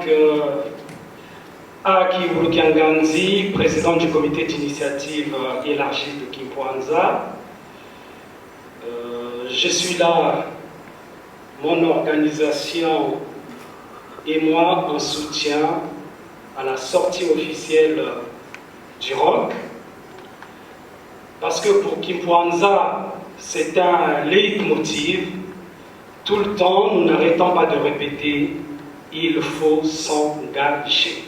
Donc, Aki Wulukianganzi, président du comité d'initiative élargie de Kimpwanza. Je suis là, mon organisation et moi, en soutien à la sortie officielle du ROC. Parce que pour Kimpwanza, c'est un leitmotiv. Tout le temps, nous n'arrêtons pas de répéter, il faut s'engager.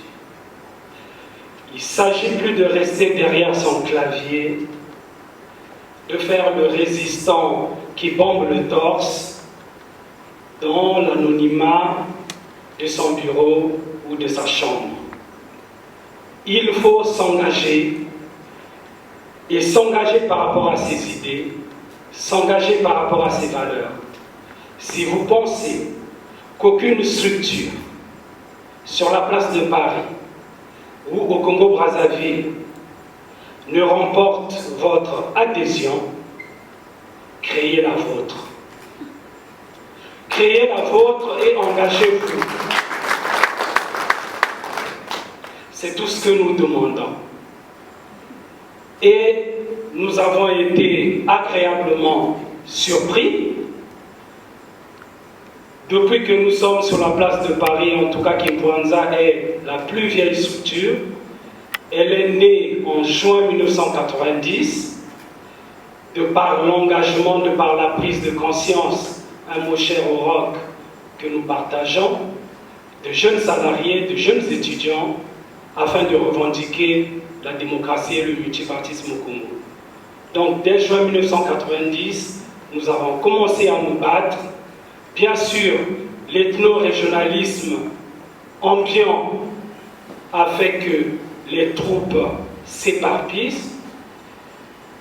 Il ne s'agit plus de rester derrière son clavier, de faire le résistant qui bombe le torse dans l'anonymat de son bureau ou de sa chambre. Il faut s'engager, et s'engager par rapport à ses idées, s'engager par rapport à ses valeurs. Si vous pensez qu'aucune structure sur la place de Paris ou au Congo-Brazzaville ne remporte votre adhésion, créez la vôtre. Créez la vôtre et engagez-vous. C'est tout ce que nous demandons. Et nous avons été agréablement surpris depuis que nous sommes sur la place de Paris. En tout cas, Kimpwanza est la plus vieille structure. Elle est née en juin 1990, de par l'engagement, de par la prise de conscience, un mot cher au ROC que nous partageons, de jeunes salariés, de jeunes étudiants, afin de revendiquer la démocratie et le multipartisme au Congo. Donc, dès juin 1990, nous avons commencé à nous battre. Bien sûr, l'ethno-régionalisme ambiant a fait que les troupes s'éparpillent.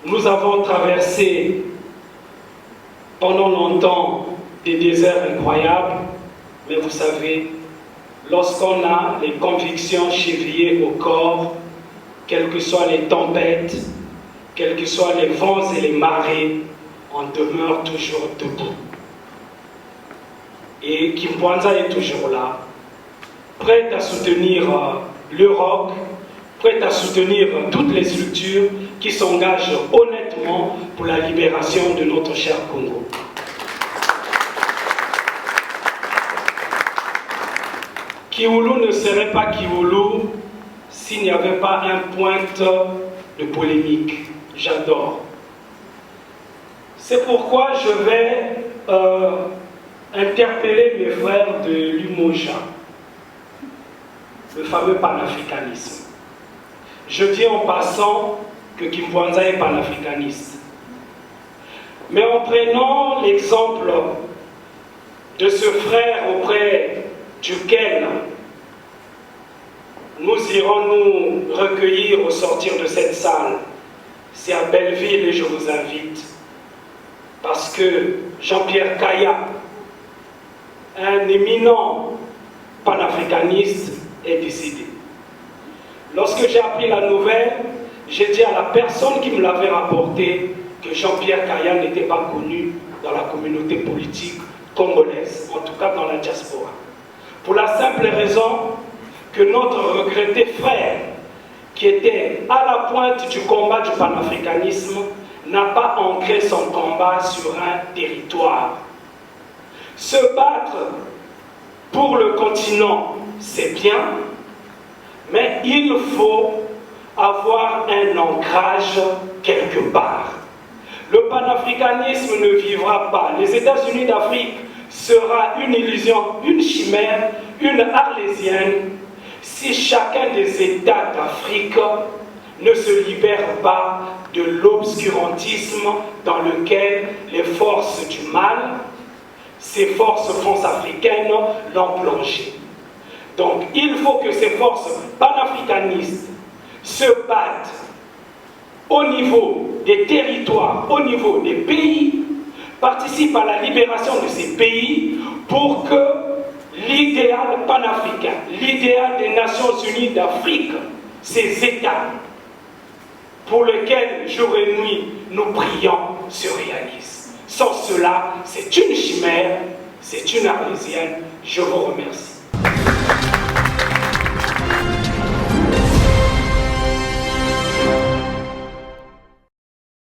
Nous avons traversé pendant longtemps des déserts incroyables, mais vous savez, lorsqu'on a les convictions chevillées au corps, quelles que soient les tempêtes, quels que soient les vents et les marées, on demeure toujours debout. Et Kimpwanza est toujours là, prête à soutenir le ROC, prête à soutenir toutes les structures qui s'engagent honnêtement pour la libération de notre cher Congo. Kiwulu ne serait pas Kiwulu s'il n'y avait pas un pointe de polémique. J'adore. C'est pourquoi je vais interpeller mes frères de l'Umoja, le fameux panafricanisme. Je dis en passant que Kimpwanza est panafricaniste. Mais en prenant l'exemple de ce frère auprès duquel nous irons nous recueillir au sortir de cette salle, c'est à Belleville et je vous invite, parce que Jean-Pierre Kaya, un éminent panafricaniste, est décédé. Lorsque j'ai appris la nouvelle, j'ai dit à la personne qui me l'avait rapporté que Jean-Pierre Kaya n'était pas connu dans la communauté politique congolaise, en tout cas dans la diaspora. Pour la simple raison que notre regretté frère, qui était à la pointe du combat du panafricanisme, n'a pas ancré son combat sur un territoire. Se battre pour le continent, c'est bien, mais il faut avoir un ancrage quelque part. Le panafricanisme ne vivra pas. Les États-Unis d'Afrique sera une illusion, une chimère, une arlésienne, si chacun des États d'Afrique ne se libère pas de l'obscurantisme dans lequel les forces du mal, ces forces france-africaines, l'ont plongé. Donc il faut que ces forces panafricanistes se battent au niveau des territoires, au niveau des pays, participent à la libération de ces pays pour que l'idéal panafricain, l'idéal des Nations Unies d'Afrique, ces États pour lesquels jour et nuit nous prions se réalisent. Sans cela, c'est une chimère, c'est une arlésienne. Je vous remercie.